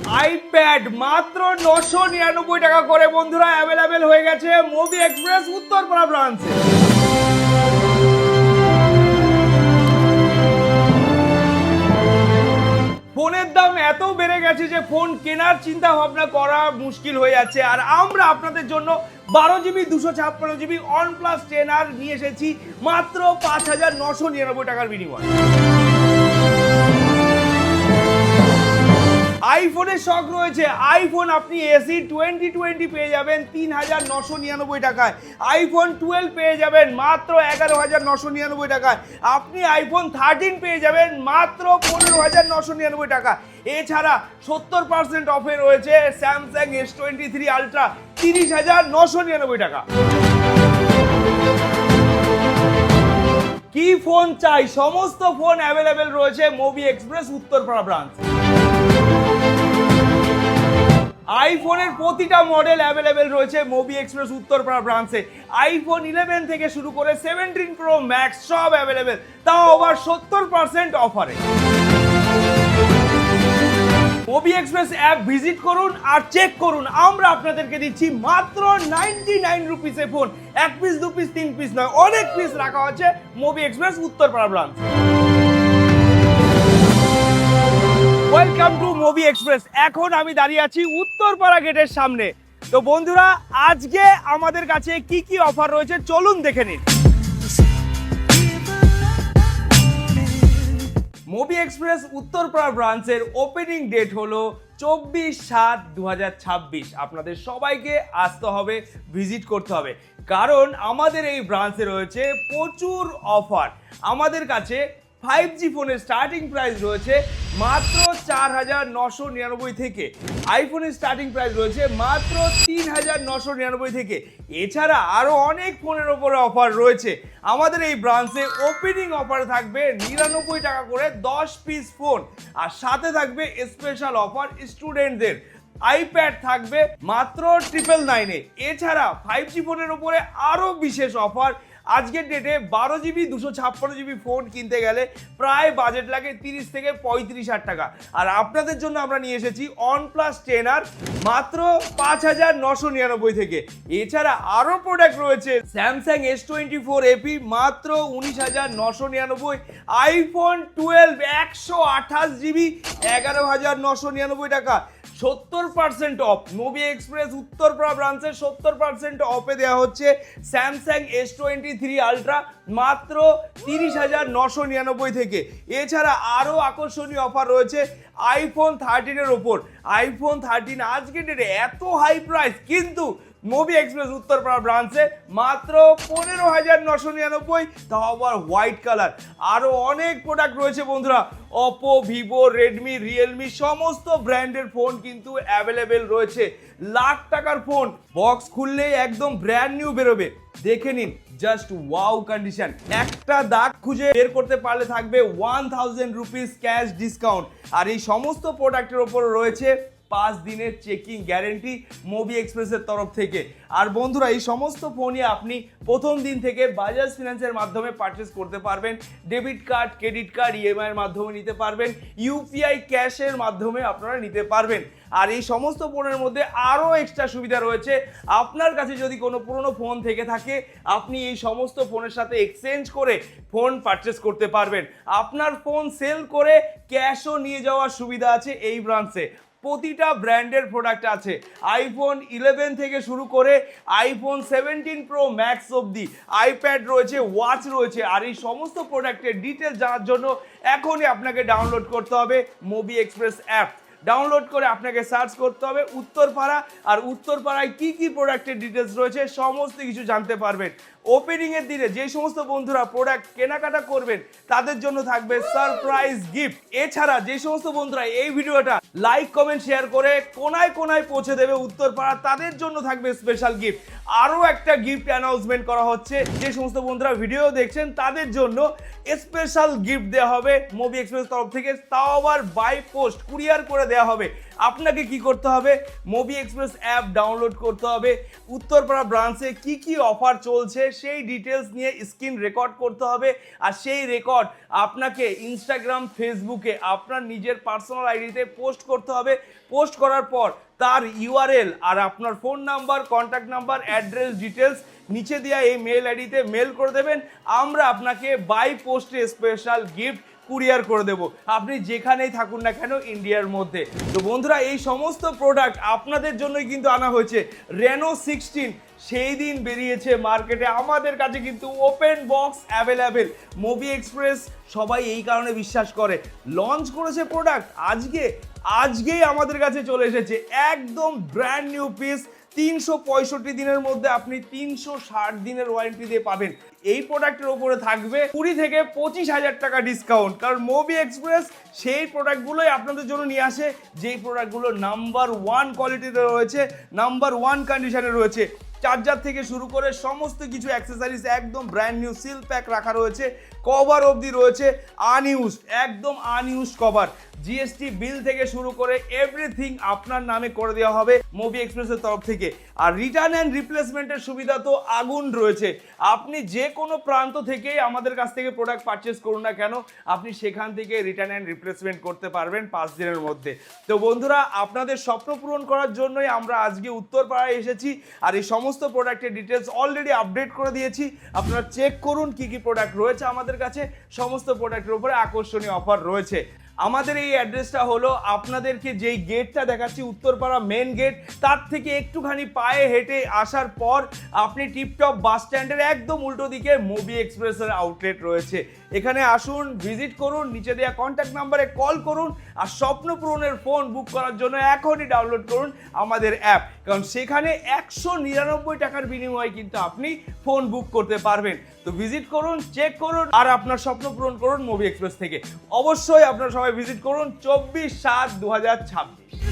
IPad মাত্র 999 টাকা করে বন্ধুরা অ্যাভেলেবেল হয়ে গেছে মুভি এক্সপ্রেস উত্তরপাড়া ব্রাঞ্চে। ফোনের দাম এত বেড়ে গেছে যে ফোন কেনার চিন্তা ভাবনা করা মুশকিল হয়ে যাচ্ছে, আর আমরা আপনাদের জন্য 12GB 256GB OnePlus 10R নিয়ে এসেছি মাত্র 5,999 টাকার বিনিময়ে। আইফোনের শখ রয়েছে, আইফোন আপনি এসি 2020 পেয়ে যাবেন 3,999 টাকায়, আইফোন 12 পেয়ে যাবেন মাত্র 11,999 টাকায়, আপনি আইফোন 13 পেয়ে যাবেন মাত্র 15,999 টাকা। এছাড়া 70% অফে রয়েছে স্যামসাং S23 আলট্রা 30,999 টাকা। কি ফোন চাই, সমস্ত ফোন অ্যাভেলেবেল রয়েছে মুভি এক্সপ্রেস উত্তরপাড়া ব্রাঞ্চ। আইফোনের প্রতিটা মডেল অ্যাভেলেবেল রয়েছে মুভি এক্সপ্রেস উত্তরপাড়া ব্রাঞ্চে। আইফোন 11 থেকে শুরু করে 17 প্রো ম্যাক্স সব অ্যাভেলেবেল, তাও আবার 70% অফারে। মুভি এক্সপ্রেস অ্যাপ ভিজিট করুন আর চেক করুন, আমরা আপনাদেরকে দিচ্ছি মাত্র 99 রুপিসে ফোন। 1 পিস 2 পিস 3 পিস নয়, অনেক পিস রাখা আছে movie express Uttarpara branch. Welcome to movie express. এখন আমি দাঁড়িয়ে আছি উত্তরপাড়া গেটের সামনে। তো বন্ধুরা, আজকে আমাদের কাছে কি কি অফার রয়েছে চলুন দেখে নিন। মুভি এক্সপ্রেস উত্তরপাড়া ব্রাঞ্চের ওপেনিং ডেট হলো 24/7/2026। আপনাদের সবাইকে আসতে হবে, ভিজিট করতে হবে, কারণ আমাদের এই ব্রাঞ্চে রয়েছে প্রচুর অফার। আমাদের কাছে 5G ফোনের স্টার্টিং প্রাইস রয়েছে মাত্র 4,999 থেকে, আইফোনের স্টার্টিং প্রাইস রয়েছে মাত্র 3,999 থেকে। এছাড়া আরও অনেক ফোনের ওপরে অফার রয়েছে। আমাদের এই ব্রাঞ্চে ওপেনিং অফার থাকবে 99 টাকা করে 10 পিস ফোন, আর সাথে থাকবে স্পেশাল অফার স্টুডেন্টদের। আইপ্যাড থাকবে মাত্র 999-এ। এছাড়া 5G ফোনের উপরে আরও বিশেষ অফার। আজকের ডেটে 12GB 256GB ফোন কিনতে গেলে প্রায় বাজেট লাগে 30 থেকে 35,000 টাকা, আর আপনাদের জন্য আমরা নিয়ে এসেছি OnePlus 10R মাত্র 5,999 থেকে। এছাড়া আরও প্রোডাক্ট রয়েছে স্যামসাং S24 FE মাত্র 19,999, আইফোন 12 128GB 11,999 টাকা। 70% অফ মুভি এক্সপ্রেস উত্তরপাড়া ব্রাঞ্চে 70% অফে দেওয়া হচ্ছে স্যামসাং S23 আলট্রা মাত্র 30,999 থেকে। এছাড়া আরও আকর্ষণীয় অফার রয়েছে আইফোন 13-এর ওপর। আইফোন 13 আজকের ডেটে এত হাই প্রাইস, কিন্তু মুভি এক্সপ্রেস উত্তরপাড়া ব্রাঞ্চে মাত্র 15,999, তাও আবার হোয়াইট কালার। আরও অনেক প্রোডাক্ট রয়েছে বন্ধুরা, ওপো, ভিভো, রেডমি, রিয়েলমি সমস্ত ব্র্যান্ডের ফোন কিন্তু অ্যাভেলেবেল রয়েছে। লাখ টাকার ফোন বক্স খুললেই একদম ব্র্যান্ড নিউ বেরোবে, দেখে নিন, জাস্ট ওয়াও কন্ডিশন। একটা দাগ খুঁজে বের করতে পারলে থাকবে 1000 রুপিস ক্যাশ ডিসকাউন্ট, আর এই সমস্ত প্রোডাক্টের ওপর রয়েছে 5 দিনের চেকিং গ্যারেন্টি মুভি এক্সপ্রেসের তরফ থেকে। আর বন্ধুরা, এই সমস্ত ফোনই আপনি প্রথম দিন থেকে বাজাজ ফিনান্সের মাধ্যমে পারচেস করতে পারবেন। Debit card, credit card, EMI এর মাধ্যমে নিতে পারবেন, ইউপিআই ক্যাশের মাধ্যমে আপনারা নিতে পারবেন। আর এই সমস্ত ফোনের মধ্যে আরও এক্সট্রা সুবিধা রয়েছে। আপনার কাছে যদি কোনো পুরনো ফোন থেকে থাকে, আপনি এই সমস্ত ফোনের সাথে এক্সচেঞ্জ করে ফোন পারচেস করতে পারবেন। আপনার ফোন সেল করে ক্যাশও নিয়ে যাওয়ার সুবিধা আছে এই ব্রাঞ্চে। প্রতিটা ব্র্যান্ডের প্রোডাক্ট আছে, আইফোন 11 থেকে শুরু করে আইফোন 17 প্রো ম্যাক্স অবধি, আইপ্যাড রয়েছে, ওয়াচ রয়েছে। আর এই সমস্ত প্রোডাক্টের ডিটেলস জানার জন্য এখনই আপনাকে ডাউনলোড করতে হবে মুভি এক্সপ্রেস অ্যাপ। ডাউনলোড করে আপনাকে সার্চ করতে হবে উত্তরপাড়া, আর উত্তরপাড়ায় কি কি প্রোডাক্টের ডিটেলস রয়েছে সমস্ত কিছু জানতে পারবেন। ওপেনিং এর দিনে যে সমস্ত বন্ধুরা প্রোডাক্ট কেনাকাটা করবেন তাদের জন্য থাকবে সারপ্রাইজ গিফট। এছাড়া যে সমস্ত বন্ধুরা এই ভিডিওটা লাইক, কমেন্ট, শেয়ার করে কোনায় কোনায় পৌঁছে দেবে উত্তরপাড়া, তাদের জন্য থাকবে স্পেশাল গিফট। আরও একটা গিফট অ্যানাউন্সমেন্ট করা হচ্ছে, যে সমস্ত বন্ধুরা ভিডিও দেখছেন তাদের জন্য স্পেশাল গিফট দেওয়া হবে মুভি এক্সপ্রেস তরফ থেকে, তাও আবার বাই পোস্ট কুরিয়ার করে দেওয়া হবে। আপনাকে কি করতে হবে, মোবি এক্সপ্রেস অ্যাপ ডাউনলোড করতে হবে, উত্তরপাড়া ব্রাঞ্চে কি কি অফার চলছে সেই ডিটেলস নিয়ে স্ক্রিন রেকর্ড করতে হবে, আর সেই রেকর্ড আপনাকে ইনস্টাগ্রাম ফেসবুকে আপনার নিজের পার্সোনাল আইডিতে পোস্ট করতে হবে। পোস্ট করার পর তার ইউআরএল আর আপনার phone number, contact number, address details নিচে দেওয়া এই মেল আইডিতে মেল করে দেবেন। আমরা আপনাকে বাই পোস্টে স্পেশাল গিফট কুরিয়ার করে দেব, আপনি যেখানেই থাকুন না কেন ইন্ডিয়ার মধ্যে। তো বন্ধুরা, এই সমস্ত প্রোডাক্ট আপনাদের জন্যই কিন্তু আনা হয়েছে। রেনো 16 সেই দিন বেরিয়েছে মার্কেটে, আমাদের কাছে কিন্তু open box available. Mobi express সবাই এই কারণে বিশ্বাস করে, লঞ্চ করেছে প্রোডাক্ট আজকেই আমাদের কাছে চলে এসেছে একদম ব্র্যান্ড নিউ পিস। 365 দিনের মধ্যে আপনি 360 দিনের ওয়ারেন্টি দিয়ে পাবেন। এই প্রোডাক্টের ওপরে থাকবে 20 থেকে 25,000 টাকা ডিসকাউন্ট, কারণ মোবি এক্সপ্রেস সেই প্রোডাক্টগুলোই আপনাদের জন্য নিয়ে আসে যেই প্রোডাক্টগুলো নাম্বার 1 কোয়ালিটিতে রয়েছে, নাম্বার 1 কন্ডিশনে রয়েছে। চার্জার থেকে শুরু করে সমস্ত কিছু অ্যাক্সেসরিজ একদম ব্র্যান্ড নিউ সিল প্যাক রাখা রয়েছে, কভার অবধি রয়েছে আনইউজ, একদম আনইউজ কভার। জিএসটি বিল থেকে শুরু করে এভরিথিং আপনার নামে করে দেওয়া হবে মোবি এক্সপ্রেসের তরফ থেকে। আর রিটার্ন অ্যান্ড রিপ্লেসমেন্টের সুবিধা তো আগুন রয়েছে। আপনি যে কোনো প্রান্ত থেকেই আমাদের কাছ থেকে প্রোডাক্ট পারচেস করুন না কেন, আপনি সেখান থেকে রিটার্ন অ্যান্ড রিপ্লেসমেন্ট করতে পারবেন 5 দিনের মধ্যে। তো বন্ধুরা, আপনাদের স্বপ্ন পূরণ করার জন্যই আমরা আজকে উত্তরপাড়ায় এসেছি, আর এই সমস্ত প্রোডাক্টের ডিটেলস অলরেডি আপডেট করে দিয়েছি। আপনারা চেক করুন কি কি প্রোডাক্ট রয়েছে আমাদের কাছে। সমস্ত প্রোডাক্টের উপরে আকর্ষণীয় অফার রয়েছে। আমাদের এই অ্যাড্রেসটা হলো, আপনাদেরকে যেই গেটটা দেখাচ্ছি উত্তরপাড়া মেন গেট, তার থেকে একটুখানি পায়ে হেঁটে আসার পর আপনি টিপটপ বাস স্ট্যান্ডের একদম উল্টো দিকে মোবি এক্সপ্রেসের আউটলেট রয়েছে। এখানে আসুন, ভিজিট করুন, নিচে দেওয়া কন্ট্যাক্ট নাম্বারে কল করুন, আর স্বপ্ন পূরণের ফোন বুক করার জন্য এখনই ডাউনলোড করুন আমাদের অ্যাপ, কারণ সেখানে 199 টাকার বিনিময়ে কিন্তু আপনি ফোন বুক করতে পারবেন। তো ভিজিট করুন, চেক করুন, আর আপনার স্বপ্ন পূরণ করুন মোবি এক্সপ্রেস থেকে। অবশ্যই আপনারা সবাই ভিজিট করুন 24/7/2026।